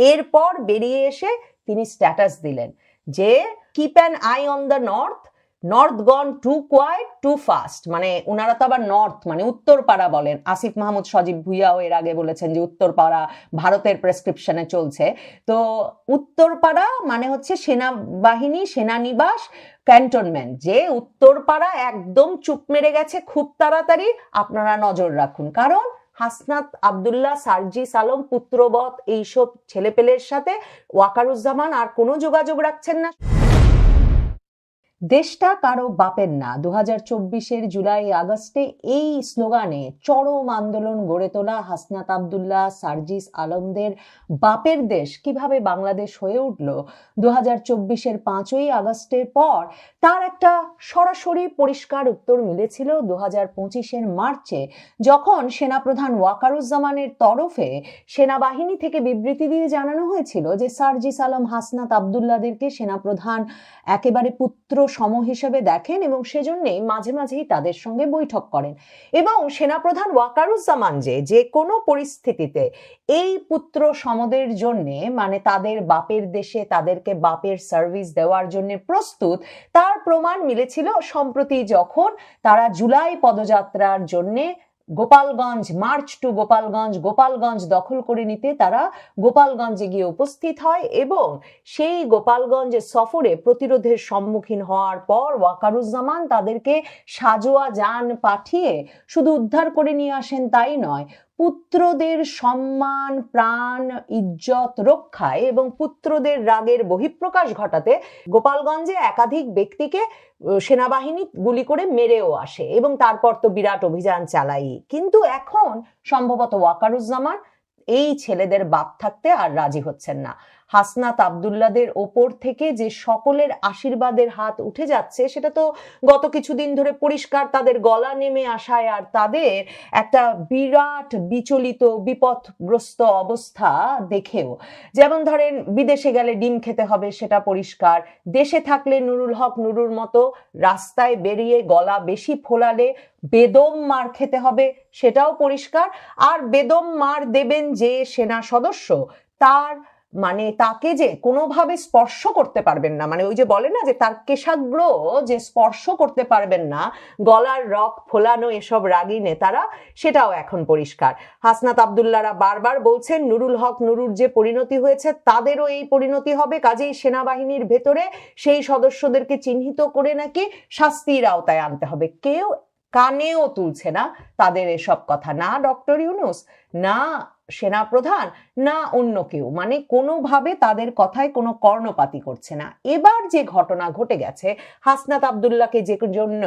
এরপর বেরিয়ে এসে তিনি স্ট্যাটাস দিলেন যে keep an eye on the north gone too quiet too fast, মানে উনারা তো আবার নর্থ মানে উত্তরপাড়া বলেন। আসিফ মাহমুদ সজীব ভুইয়াও এর আগে বলেছেন যে উত্তরপাড়া ভারতের প্রেসক্রিপশনে চলছে। তো উত্তরপাড়া মানে হচ্ছে সেনাবাহিনী সেনানিবাস ক্যান্টনমেন্ট, যে উত্তরপাড়া একদম চুপ মেরে গেছে খুব তাড়াতাড়ি, আপনারা নজর রাখুন। কারণ হাসনাত আব্দুল্লাহ, সার্জিস আলম, পুত্রবৎ এইসব ছেলেপেলের সাথে ওয়াকারুজ্জামান আর কোনো যোগাযোগ রাখছেন না। দেশটা কারো বাপের না 2024-এর জুলাই আগস্টে এই স্লোগানে চরম আন্দোলন গড়ে তোলা হাসনাত আব্দুল্লাহ, সার্জিস আলমদের বাপের দেশ কিভাবে বাংলাদেশ হয়ে উঠল 2024-এর 5ই আগস্টের পর, তার একটা সরাসরি পরিষ্কার উত্তর মিলেছিল 2025-এর মার্চে, যখন সেনাপ্রধান ওয়াকারুজ্জামানের তরফে সেনাবাহিনী থেকে বিবৃতি দিয়ে জানানো হয়েছিল যে সার্জিস আলম, হাসনাত আব্দুল্লাহদেরকে সেনাপ্রধান একেবারে পুত্র সম হিসেবে দেখেন এবং সেজন্যই মাঝে মাঝেই তাদের সঙ্গে বৈঠক করেন। এবং সেনাপ্রধান ওয়াকারুজ্জামান যে কোনো পরিস্থিতিতে এই পুত্র সমদের জন্য, মানে তাদের বাপের দেশে তাদেরকে বাপের সার্ভিস দেওয়ার জন্য প্রস্তুত, তার প্রমাণ মিলেছিল সম্প্রতি যখন তারা জুলাই পদযাত্রার জন্য গোপালগঞ্জ মার্চ টু গোপালগঞ্জ দখল করে নিতে তারা গোপালগঞ্জে গিয়ে উপস্থিত হয় এবং সেই গোপালগঞ্জ সফরে প্রতিরোধের সম্মুখীন হওয়ার পর ওয়াকারুজ্জামান তাদেরকে সাজোয়া যান পাঠিয়ে শুধু উদ্ধার করে নিয়ে আসেন তাই নয়, পুত্রদের সম্মান, প্রাণ, ইজ্জত রক্ষায় এবং পুত্রদের রাগের বহিঃপ্রকাশ ঘটাতে গোপালগঞ্জে একাধিক ব্যক্তিকে সেনাবাহিনী গুলি করে মেরেও আসে এবং তারপর তো বিরাট অভিযান চালাই। কিন্তু এখন সম্ভবত ওয়াকারুজ্জামান এই ছেলেদের বাপ থাকতে আর রাজি হচ্ছেন না। হাসনাত আব্দুল্লাহদের ওপর থেকে যে সকলের আশীর্বাদের হাত উঠে যাচ্ছে সেটা তো গত কিছুদিন ধরে পরিষ্কার তাদের গলা নেমে আসায় আর তাদের একটা বিরাট বিচলিত বিপদগ্রস্ত অবস্থা দেখেও। যেমন ধরেন বিদেশে গেলে ডিম খেতে হবে সেটা পরিষ্কার, দেশে থাকলে নুরুল হক নুরুর মতো রাস্তায় বেরিয়ে গলা বেশি ফোলালে বেদম মার খেতে হবে সেটাও পরিষ্কার। আর বেদম মার দেবেন যে সেনা সদস্য, তার মানে তাকে যে কোনোভাবে স্পর্শ করতে পারবেন না, মানে ওই যে বলে না যে তার কেশাগ্র যে স্পর্শ করতে পারবেন না, গলার রক ফোলানো এসব রাগী নেতারা, সেটাও এখন পরিষ্কার। হাসনাত আব্দুল্লাহরা বারবার বলছেন নুরুল হক নুরুর যে পরিণতি হয়েছে তাদেরও এই পরিণতি হবে, কাজেই সেনাবাহিনীর ভেতরে সেই সদস্যদেরকে চিহ্নিত করে নাকি শাস্তির আওতায় আনতে হবে। কেউ কানেও তুলছে না তাদের এসব কথা, না ডক্টর ইউনূস, না সেনাপ্রধান, না অন্য কেউ, মানে কোনোভাবে তাদের কথায় কোনো কর্ণপাতই করছে না। এবার যে ঘটনা ঘটে গেছে, হাসনাত আব্দুল্লাহকে যে জন্য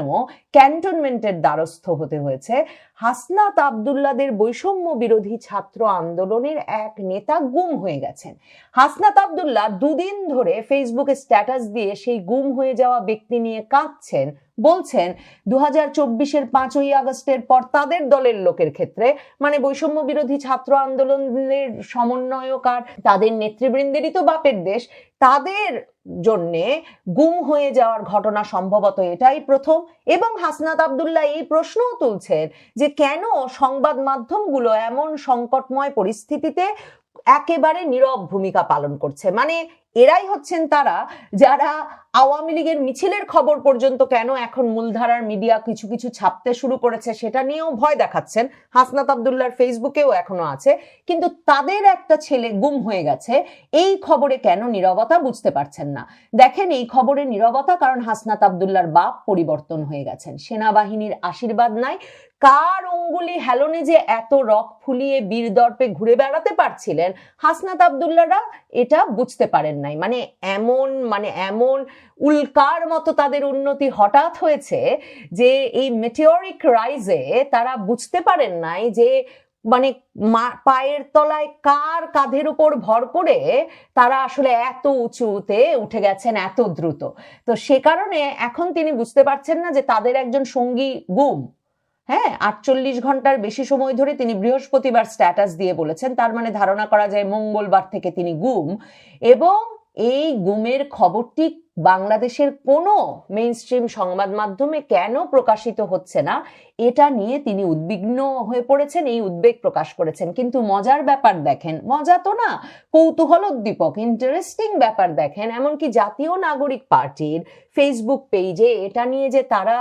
ক্যান্টনমেন্টের দ্বারস্থ হতে হয়েছে, হাসনাত আব্দুল্লাহদের বৈষম্য বিরোধী ছাত্র আন্দোলনের এক নেতা গুম হয়ে গেছেন। হাসনাত আব্দুল্লাহ দুদিন ধরে ফেসবুকে স্ট্যাটাস দিয়ে সেই গুম হয়ে যাওয়া ব্যক্তি নিয়ে কাঁদছেন, বলছেন 2024-এর 5ই আগস্টের পর তাদের দলের লোকের ক্ষেত্রে, মানে বৈষম্য বিরোধী ছাত্র আন্দোলনের সমন্বয়ক আর তাদের নেতৃবৃন্দেরই তো বাপের দেশ, তাদের জন্যে গুম হয়ে যাওয়ার ঘটনা সম্ভবত এটাই প্রথম। এবং হাসনাত আব্দুল্লাহ এই প্রশ্নও তুলছেন যে কেন সংবাদ মাধ্যমগুলো এমন সংকটময় পরিস্থিতিতে একেবারে নীরব ভূমিকা পালন করছে, মানে এরাই হচ্ছেন তারা যারা আওয়ামী লীগের মিছিলের খবর পর্যন্ত কেন এখন মূলধারার মিডিয়া কিছু কিছু ছাপতে শুরু করেছে সেটা নিয়েও ভয় দেখাচ্ছেন। হাসনাত আব্দুল্লাহর ফেসবুকেও এখনো আছে, কিন্তু তাদের একটা ছেলে গুম হয়ে গেছে, এই খবরে কেন নীরবতা বুঝতে পারছেন না। দেখেন এই খবরে নীরবতা কারণ হাসনাত আব্দুল্লাহর বাপ পরিবর্তন হয়ে গেছেন, সেনাবাহিনীর আশীর্বাদ নাই, কার অঙ্গুলি হেলনে যে এত রক ফুলিয়ে বীর দর্পে ঘুরে বেড়াতে পারছিলেন হাসনাত আব্দুল্লাহরা এটা বুঝতে পারেন নাই। মানে এমন উল্কার মতো তাদের উন্নতি হঠাৎ হয়েছে যে এই মেটিওরিক রাইজে তারা বুঝতে পারেন নাই যে মানে পায়ের তলায় কার কাঁধের উপর ভর করে তারা আসলে এত উঁচুতে উঠে গেছেন এত দ্রুত। তো সে কারণে এখন তিনি বুঝতে পারছেন না যে তাদের একজন সঙ্গী গুম। হ্যাঁ, 48 ঘন্টার বেশি সময় ধরে তিনি বৃহস্পতিবার স্ট্যাটাস দিয়ে বলেছেন, তার মানে ধারণা করা যায় মঙ্গলবার থেকে তিনি গুম। এবং এই গুমের খবরটি বাংলাদেশের কোনো মেইনস্ট্রিম সংবাদ মাধ্যমে কেন প্রকাশিত হচ্ছে না, এটা নিয়ে তিনি উদ্বিগ্ন হয়ে পড়েছেন, এই উদ্বেগ প্রকাশ করেছেন। কিন্তু মজার ব্যাপার দেখেন, মজা তো না, কৌতূহলোদ্দীপক ইন্টারেস্টিং ব্যাপার দেখেন, এমনকি জাতীয় নাগরিক পার্টির ফেসবুক পেজে এটা নিয়ে যে তারা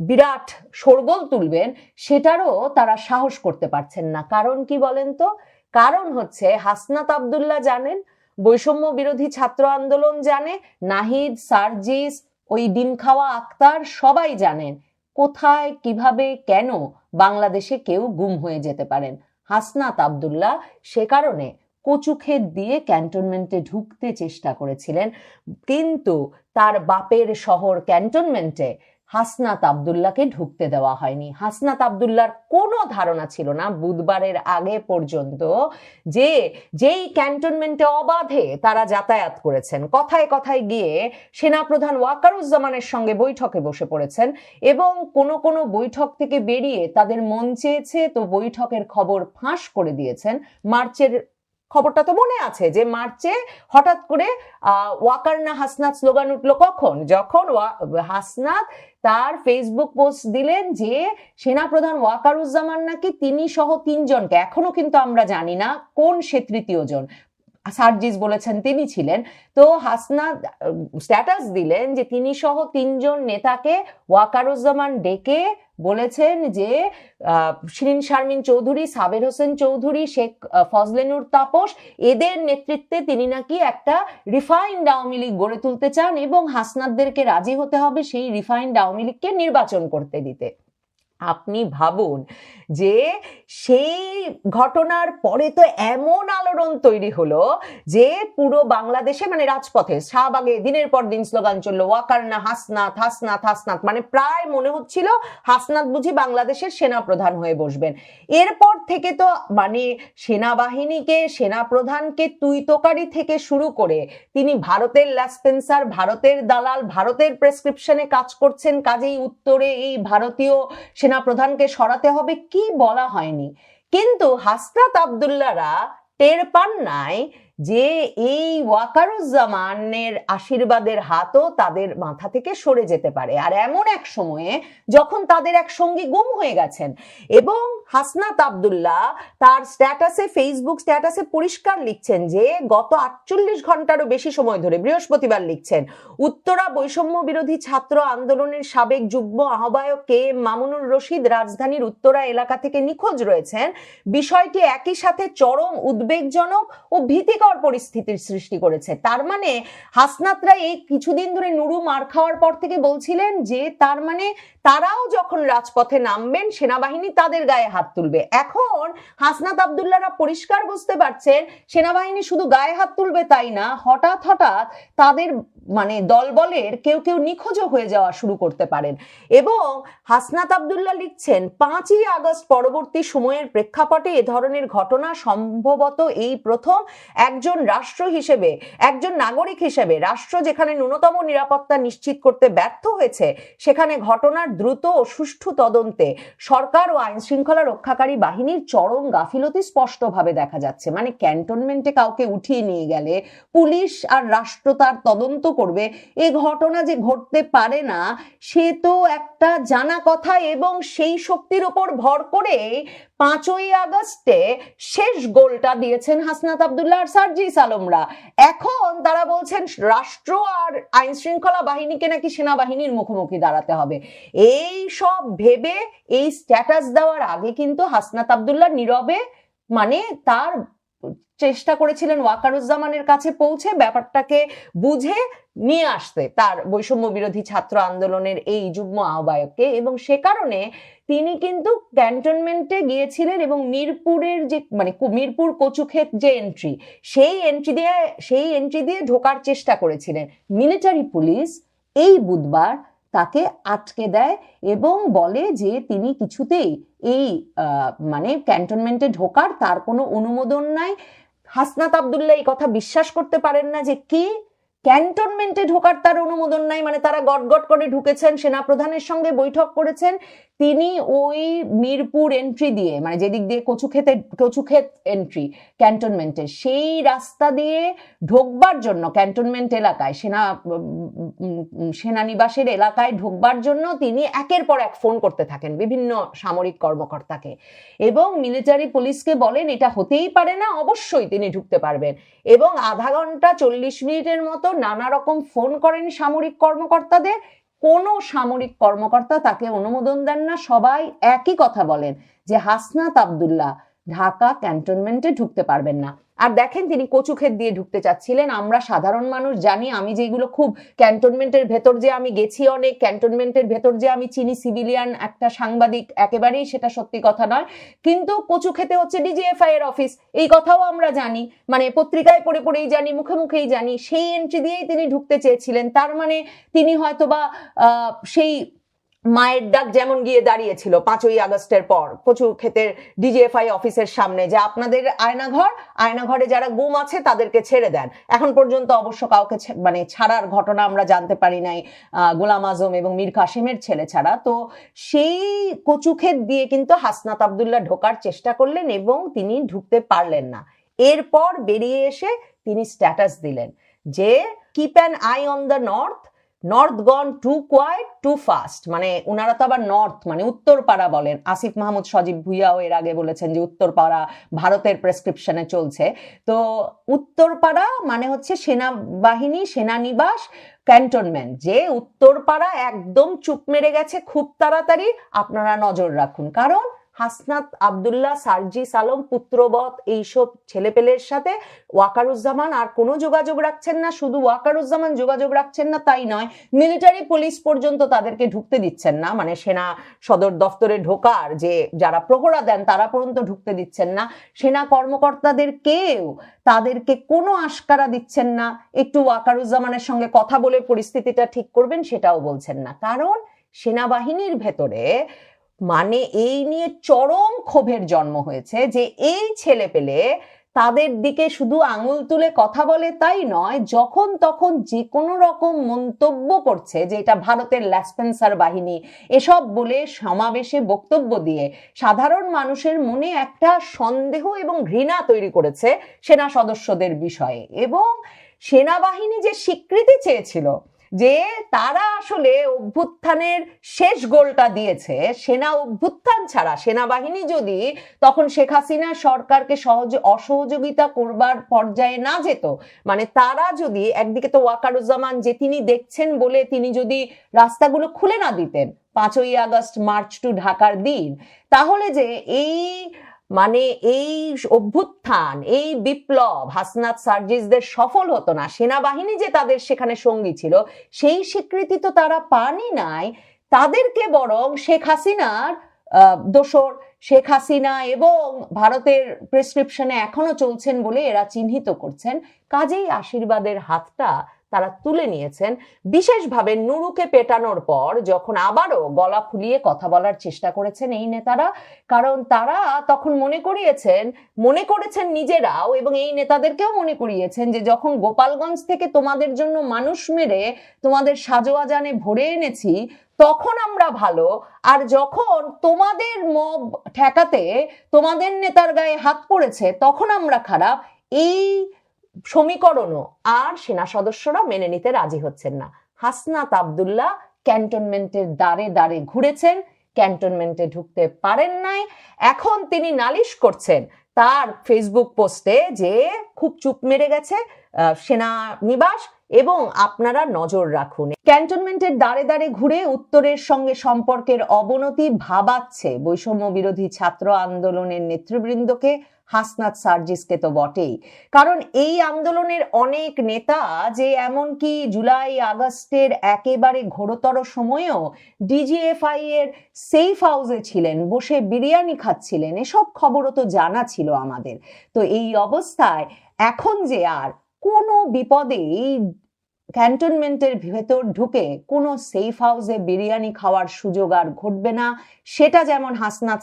বিরাট শোরগোল তুলবেন, সেটারও তারা সাহস করতে পারছেন না। কারণ কি বলেন তো? কারণ হচ্ছে হাসনাত আব্দুল্লাহ জানেন, বৈষম্য বিরোধী ছাত্র আন্দোলন জানে, নাহিদ, সার্জিস, ওই ডিম খাওয়া আক্তার সবাই জানেন কোথায়, কিভাবে, কেন বাংলাদেশে কেউ গুম হয়ে যেতে পারেন। হাসনাত আব্দুল্লাহ সে কারণে কচুক্ষেত দিয়ে ক্যান্টনমেন্টে ঢুকতে চেষ্টা করেছিলেন, কিন্তু তার বাপের শহর ক্যান্টনমেন্টে হাসনাত আব্দুল্লাহকে ঢুকতে দেওয়া হয়নি। হাসনাত আব্দুল্লাহর কোনো ধারণা ছিল না বুধবারের আগে পর্যন্ত যে যেই ক্যান্টনমেন্টে অবাধে তারা যাতায়াত করেছেন, কথায় কথায় গিয়ে সেনাপ্রধান ওয়াকারুজ্জামানের সঙ্গে বৈঠকে বসে পড়েছেন, এবং কোনো কোনো বৈঠক থেকে বেরিয়ে তাদের মন চেয়েছে তো বৈঠকের খবর ফাঁস করে দিয়েছেন। মার্চের খবরটা তো মনে আছে যে মার্চে হঠাৎ করে ওয়াকার না হাসনাত স্লোগান উঠলো কখন, যখন হাসনাত তার ফেসবুক পোস্ট দিলেন যে সেনাপ্রধান ওয়াকারুজ্জামান নাকি তিনি সহ 3 জনকে, এখনো কিন্তু আমরা জানি না কোন সে 3য় জন, সার্জিস বলেছেন তিনি ছিলেন, তো হাসনাত স্ট্যাটাস দিলেন যে তিনি সহ 3 জন নেতাকে ওয়াকারুজ্জামান ডেকে বলেছেন যে শিরিন শারমিন চৌধুরী, সাবের হোসেন চৌধুরী, শেখ ফজলেনুর তাপস, এদের নেতৃত্বে তিনি নাকি একটা রিফাইন্ড আওয়ামী লীগ গড়ে তুলতে চান এবং হাসনাতদেরকে রাজি হতে হবে সেই রিফাইন্ড আওয়ামী লীগকে নির্বাচন করতে দিতে। আপনি ভাবুন যে সেই ঘটনার পরে তো এমন আলোড়ন তৈরি হলো যে পুরো বাংলাদেশে, মানে রাজপথে শাহবাগে দিনের পর দিন স্লোগান চললো ওয়াকার না হাসনাত, হাসনাত, হাসনাত, মানে প্রায় মনে হচ্ছিল হাসনাত বুঝি বাংলাদেশের সেনাপ্রধান হয়ে বসবেন। এরপর থেকে তো মানে সেনাবাহিনীকে, সেনাপ্রধানকে তুই তোকারি থেকে শুরু করে তিনি ভারতের ল্যাসপেন্সার, ভারতের দালাল, ভারতের প্রেসক্রিপশনে কাজ করছেন, কাজেই উত্তরে এই ভারতীয় সেনাপ্রধানকে সরাতে হবে কি বলা হয়নি। কিন্তু হাসনাত আব্দুল্লাহরা টের পান নাই যে এই ওয়াকারুজ্জামানের আশীর্বাদের হাতও তাদের মাথা থেকে সরে যেতে পারে। আর এমন এক সময়ে যখন তাদের এক সঙ্গী গুম হয়ে গেছেন, এবং হাসনাত আব্দুল্লাহ তার স্ট্যাটাসে, ফেসবুক স্ট্যাটাসে পরিষ্কার লিখছেন যে গত 48 ঘন্টারও বেশি সময় ধরে, বৃহস্পতিবার লিখছেন, উত্তরা বৈষম্য বিরোধী ছাত্র আন্দোলনের সাবেক যুগ্ম আহ্বায়ক কে এম মামুনুর রশিদ রাজধানীর উত্তরা এলাকা থেকে নিখোঁজ রয়েছেন। বিষয়টি একই সাথে চরম উদ্বেগজনক ও ভীতিকর পরিস্থিতির সৃষ্টি করেছে। তার মানে হাসনাতরা এই কিছুদিন ধরে নুরু মার খাওয়ার পর থেকে বলছিলেন যে তার মানে তারাও যখন রাজপথে নামবেন সেনাবাহিনী তাদের গায়ে হাত তুলবে। এখন হাসনাত আব্দুল্লাহরা পরিষ্কার বুঝতে পারছেন সেনাবাহিনী শুধু গায়ে হাত তুলবে তাই না, হঠাৎ হঠাৎ তাদের মানে দলবলের কেউ কেউ নিখোঁজও হয়ে যাওয়া শুরু করতে পারেন। এবং হাসনাত আব্দুল্লাহ লিখছেন 5ই আগস্ট পরবর্তী সময়ের প্রেক্ষাপটে এ ধরনের ঘটনা সম্ভবত এই প্রথম। একজন রাষ্ট্র হিসেবে, একজন নাগরিক হিসেবে রাষ্ট্র যেখানে ন্যূনতম নিরাপত্তা নিশ্চিত করতে ব্যর্থ হয়েছে, সেখানে ঘটনার দ্রুত ও সুষ্ঠু তদন্তে সরকার ও আইন শৃঙ্খলা রক্ষাকারী বাহিনীর চরম গাফিলতি স্পষ্টভাবে দেখা যাচ্ছে। মানে ক্যান্টনমেন্টে কাউকে উঠিয়ে নিয়ে গেলে পুলিশ আর রাষ্ট্র তার তদন্ত করবে, এ ঘটনা যে ঘটতে পারে না সে তো একটা জানা কথা। এবং সেই শক্তির উপর ভর করে 5ই আগস্টে শেষ গোলটা দিয়েছেন হাসনাত আব্দুল্লাহ আর সার্জিস আলমরা। এখন তারা বলছেন রাষ্ট্র আর আইন শৃঙ্খলা বাহিনীকে নাকি সেনাবাহিনীর মুখোমুখি দাঁড়াতে হবে। এই সব ভেবে এই স্ট্যাটাস দেওয়ার আগে কিন্তু হাসনাত আব্দুল্লাহ নীরবে মানে তার চেষ্টা করেছিলেন ওয়াকারুজ্জামানের কাছে পৌঁছে ব্যাপারটাকে বুঝে নিয়ে আসতে তার বৈষম্য বিরোধী ছাত্র আন্দোলনের এই যুগ্ম আহ্বায়ককে, এবং সে কারণে তিনি কিন্তু ক্যান্টনমেন্টে গিয়েছিলেন এবং মিরপুরের যে মানে মিরপুর কচুক্ষেত যে এন্ট্রি, সেই এন্ট্রি দিয়ে ঢোকার চেষ্টা করেছিলেন। মিলিটারি পুলিশ এই বুধবার তাকে আটকে দেয় এবং বলে যে তিনি কিছুতেই এই মানে ক্যান্টনমেন্টে ঢোকার তার কোনো অনুমোদন নাই। হাসনাত আব্দুল্লাহ এই কথা বিশ্বাস করতে পারেন না যে কি ক্যান্টনমেন্টে ঢোকার তার অনুমোদন নাই, মানে তারা গটগট করে ঢুকেছেন, সেনাপ্রধানের সঙ্গে বৈঠক করেছেন, তিনি ওই মিরপুর এন্ট্রি দিয়ে, মানে যেদিক দিয়ে কচুক্ষেত এন্ট্রি ক্যান্টনমেন্টে, সেই রাস্তা দিয়ে ঢোকবার জন্য ক্যান্টনমেন্ট এলাকায় সেনানিবাসের এলাকায় ঢোকবার জন্য তিনি একের পর এক ফোন করতে থাকেন বিভিন্ন সামরিক কর্মকর্তাকে, এবং মিলিটারি পুলিশকে বলেন এটা হতেই পারে না, অবশ্যই তিনি ঢুকতে পারবেন, এবং আধা ঘন্টা 40 মিনিটের মতো নানা রকম ফোন করেন সামরিক কর্মকর্তাদের। কোনো সামরিক কর্মকর্তা তাকে অনুমোদন দেন না। সবাই একই কথা বলেন যে হাসনাত আব্দুল্লাহ ঢাকা ক্যান্টনমেন্টে ঢুকতে পারবেন না। আর দেখেন তিনি কচুক্ষেত দিয়ে ঢুকতে চাচ্ছিলেন। আমরা সাধারণ মানুষ জানি, আমি যেগুলো খুব ক্যান্টনমেন্টের ভেতর যে আমি গেছি, অনেক ক্যান্টনমেন্টের ভেতর যে আমি চিনি সিভিলিয়ান একটা সাংবাদিক, একেবারেই সেটা সত্যি কথা নয়, কিন্তু কচুক্ষেতে হচ্ছে ডিজিএফআই এর অফিস, এই কথাও আমরা জানি, মানে পত্রিকায় পড়ে পড়েই জানি, মুখে মুখেই জানি। সেই এন্ট্রি দিয়েই তিনি ঢুকতে চেয়েছিলেন। তার মানে তিনি হয়তোবা সেই মায়ের ডাক যেমন গিয়ে দাঁড়িয়েছিল 5ই আগস্টের পর কচুক্ষেতের ডিজিএফআই অফিসের সামনে, যে আপনাদের আয়নাঘরে যারা গুম আছে তাদেরকে ছেড়ে দেন। এখন পর্যন্ত অবশ্য কাউকে মানে ছাড়ার ঘটনা আমরা জানতে পারি নাই, গোলাম আজম এবং মীর কাসেমের ছেলে ছাড়া। তো সেই কচুক্ষেত দিয়ে কিন্তু হাসনাত আব্দুল্লাহ ঢোকার চেষ্টা করলেন এবং তিনি ঢুকতে পারলেন না। এরপর বেরিয়ে এসে তিনি স্ট্যাটাস দিলেন যে keep an eye on the north gone too quiet too fast. মানে উনারা তো আবার নর্থ মানে উত্তরপাড়া বলেন। আসিফ মাহমুদ সজীব ভুইয়াও এর আগে বলেছেন যে উত্তরপাড়া ভারতের প্রেসক্রিপশনে চলছে। তো উত্তরপাড়া মানে হচ্ছে সেনাবাহিনী সেনানিবাস ক্যান্টনমেন্ট, যে উত্তরপাড়া একদম চুপ মেরে গেছে খুব তাড়াতাড়ি, আপনারা নজর রাখুন। কারণ হাসনাত আব্দুল্লাহ, সার্জিস আলম, পুত্রবৎ এইসব ছেলেপেলের সাথে ওয়াকারুজ্জামান আর কোনো যোগাযোগ রাখছেন না। শুধু ওয়াকারুজ্জামান যোগাযোগ রাখছেন না তাই নয়, মিলিটারি পুলিশ পর্যন্ত তাদেরকে ঢুকতে দিচ্ছেন না। মানে সেনা সদর দফতরে ঢোকার যে যারা প্রহরা দেন তারা পর্যন্ত ঢুকতে দিচ্ছেন না। সেনা কর্মকর্তাদের কেউ তাদেরকে কোনো আশকারা দিচ্ছেন না, একটু ওয়াকারুজ্জামানের সঙ্গে কথা বলে পরিস্থিতিটা ঠিক করবেন সেটাও বলছেন না। কারণ সেনাবাহিনীর ভেতরে মানে এই নিয়ে চরম ক্ষোভের জন্ম হয়েছে যে এই ছেলেপেলে তাদের দিকে শুধু আঙুল তুলে কথা বলে তাই নয়, যখন তখন যে কোনো রকম মন্তব্য করছে যে এটা ভারতের ল্যাসপেন্সার বাহিনী, এসব বলে সমাবেশে বক্তব্য দিয়ে সাধারণ মানুষের মনে একটা সন্দেহ এবং ঘৃণা তৈরি করেছে সেনা সদস্যদের বিষয়ে। এবং সেনাবাহিনী যে স্বীকৃতি চেয়েছিল যে তারা আসলে অভ্যুত্থানের শেষ গোলটা দিয়েছে, সেনা অভ্যুত্থান ছাড়া সেনাবাহিনী যদি তখন শেখ হাসিনা সরকারকে অসহযোগিতা করবার পর্যায়ে না যেত, মানে তারা যদি একদিকে তো ওয়াকারুজ্জামান যে তিনি দেখছেন বলে তিনি যদি রাস্তাগুলো খুলে না দিতেন 5ই আগস্ট মার্চ টু ঢাকার দিন, তাহলে যে এই অভ্যুত্থান, এই বিপ্লব হাসনাত সার্জিসদের সফল হতো না, সেনাবাহিনী যে তাদের সেখানে সঙ্গী ছিল সেই স্বীকৃতি তো তারা পানই নাই। তাদেরকে বরং শেখ হাসিনার দোসর, শেখ হাসিনা এবং ভারতের প্রেসক্রিপশনে এখনো চলছেন বলে এরা চিহ্নিত করছেন। কাজেই আশীর্বাদের হাতটা তারা তুলে নিয়েছেন। বিশেষভাবে নুরুকে পেটানোর পর যখন আবারও গলা ফুলিয়ে কথা বলার চেষ্টা করেছেন এই নেতারা, কারণ তারা তখন মনে করেছেন নিজেরাও এবং এই নেতাদেরকেও মনে করিয়েছেন যে যখন গোপালগঞ্জ থেকে তোমাদের জন্য মানুষ মেরে তোমাদের সাজোয়াজানে ভরে এনেছি তখন আমরা ভালো, আর যখন তোমাদের মব ঠেকাতে তোমাদের নেতার গায়ে হাত পড়েছে তখন আমরা খারাপ। এই সমীকরণও আর সেনা সদস্যরা মেনে নিতে রাজি হচ্ছেন না। হাসনাত আব্দুল্লাহ ক্যান্টনমেন্টের দ্বারে দ্বারে ঘুরেছেন, ক্যান্টনমেন্টে ঢুকতে পারেন নাই। এখন তিনি নালিশ করছেন তার ফেসবুক পোস্টে যে খুব চুপ মেরে গেছে সেনানিবাস এবং আপনারা নজর রাখুন। ক্যান্টনমেন্টের দ্বারে দ্বারে ঘুরে উত্তরের সঙ্গে সম্পর্কের অবনতি ভাবাচ্ছে বৈষম্য বিরোধী ছাত্র আন্দোলনের নেতৃবৃন্দকে, হাসনাত সার্জিসকে তো বটেই। কারণ এই আন্দোলনের অনেক নেতা যে এমনকি জুলাই আগস্টের একেবারে ঘোরতর সময়েও ডিজিএফআই এর সেফ হাউসে ছিলেন, বসে বিরিয়ানি খাচ্ছিলেন, এসব খবরও তো জানা ছিল আমাদের। তো এই অবস্থায় এখন যে আর কোনো বিপদেই ক্যান্টনমেন্টের ভেতর ঢুকে কোনো সেফ হাউসে বিরিয়ানি খাওয়ার সুযোগ আর ঘটবে না, সেটা যেমন হাসনাত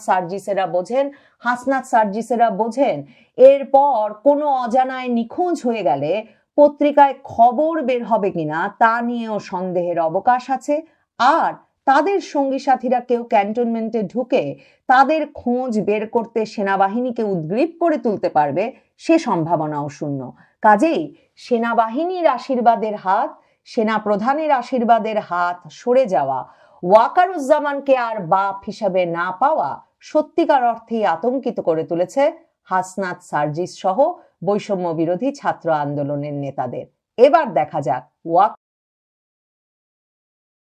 সার্জিসেরা বোঝেন। এরপর কোনো অজানায় নিখোঁজ হয়ে গেলে পত্রিকায় খবর বের হবে কিনা তা নিয়েও সন্দেহের অবকাশ আছে। আর তাদের সঙ্গী সাথীরা কেউ ক্যান্টনমেন্টে ঢুকে তাদের খোঁজ বের করতে সেনাবাহিনীকে উদ্গ্রীব করে তুলতে পারবে, সে সম্ভাবনাও শূন্য। কাজেই সেনাবাহিনীর আশীর্বাদের হাত, সেনা প্রধানের আশীর্বাদের হাত সরে যাওয়া, ওয়াকারুজ্জামানকে আর বাপ হিসাবে না পাওয়া সত্যিকার অর্থেই আতঙ্কিত করে তুলেছে হাসনাত, সার্জিস সহ বৈষম্য বিরোধী ছাত্র আন্দোলনের নেতাদের। এবার দেখা যাক